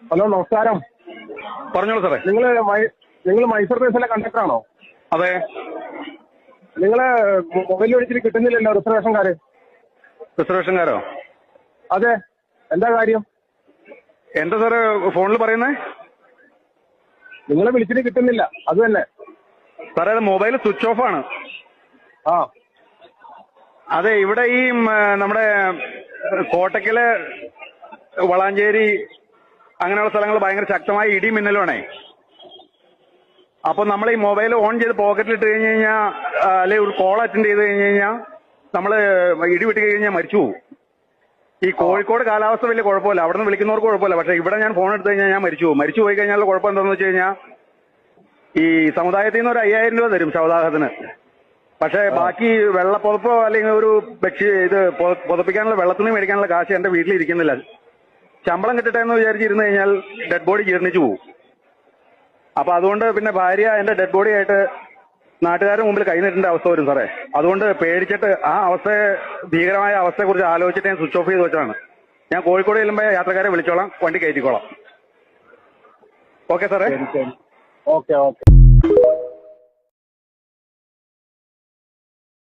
Hello, നമസ്കാരം. പറഞ്ഞോളൂ സാറേ. നിങ്ങൾ മൈസൂർ ബസ്സിലെ കണ്ടക്ടറാണോ? അതെ. നിങ്ങള് മൊബൈൽ വിളിച്ചിട്ട് കിട്ടുന്നില്ലല്ലോ റിസർവേഷൻകാര്. റിസർവേഷൻകാരോ? അതെ, എന്താ കാര്യം? എന്താ സാറ് ഫോണിൽ പറയുന്നേ? നിങ്ങളെ വിളിച്ചിട്ട് കിട്ടുന്നില്ല, അത് തന്നെ. സാറേ, അത് മൊബൈൽ സ്വിച്ച് ഓഫ് ആണ്. ആ, അതെ. ഇവിടെ ഈ നമ്മുടെ കോട്ടക്കല്, വളാഞ്ചേരി അങ്ങനെയുള്ള സ്ഥലങ്ങൾ ഭയങ്കര ശക്തമായ ഇടി മിന്നലുമാണേ. അപ്പൊ നമ്മൾ ഈ മൊബൈൽ ഓൺ ചെയ്ത് പോക്കറ്റിൽ ഇട്ട് കഴിഞ്ഞ് കഴിഞ്ഞാൽ, അല്ലെങ്കിൽ ഒരു കോൾ അറ്റൻഡ് ചെയ്ത് കഴിഞ്ഞ് കഴിഞ്ഞാൽ നമ്മള് ഇടി വിട്ട് കഴിഞ്ഞാൽ മരിച്ചു പോകും. ഈ കോഴിക്കോട് കാലാവസ്ഥ വലിയ കുഴപ്പമില്ല, അവിടെ നിന്ന് വിളിക്കുന്നവർക്ക് കുഴപ്പമില്ല. പക്ഷെ ഇവിടെ ഞാൻ ഫോൺ എടുത്തു കഴിഞ്ഞാൽ ഞാൻ മരിച്ചു പോകും. മരിച്ചു പോയി കഴിഞ്ഞാൽ കുഴപ്പം എന്താണെന്ന് വെച്ച് കഴിഞ്ഞാൽ, ഈ സമുദായത്തിൽ നിന്ന് ഒരു 5000 രൂപ തരും ശവദാഹത്തിന്. പക്ഷെ ബാക്കി വെള്ളപ്പുതപ്പോ അല്ലെങ്കിൽ ഒരു പുതപ്പിക്കാനുള്ള വെള്ളത്തുണി മേടിക്കാനുള്ള കാശ് എന്റെ വീട്ടിൽ ഇരിക്കുന്നില്ല. ശമ്പളം കിട്ടട്ടെ എന്ന് വിചാരിച്ചിരുന്നു കഴിഞ്ഞാൽ ഡെഡ് ബോഡി ജീർണിച്ചു പോകും. അപ്പൊ അതുകൊണ്ട് പിന്നെ ഭാര്യ എന്റെ ഡെഡ് ബോഡി ആയിട്ട് നാട്ടുകാരുടെ മുമ്പിൽ കൈനീട്ടേണ്ട അവസ്ഥ വരും സാറേ. അതുകൊണ്ട് പേടിച്ചിട്ട് ആ ഭീകരമായ അവസ്ഥയെക്കുറിച്ച് ആലോചിച്ചിട്ട് ഞാൻ സ്വിച്ച് ഓഫ് ചെയ്ത് വെച്ചാണ്. ഞാൻ കോഴിക്കോട് ചെല്ലുമ്പോൾ യാത്രക്കാരെ വിളിച്ചോളാം, വണ്ടി കയറ്റിക്കോളാം. ഓക്കെ സാറേ. ഓക്കെ.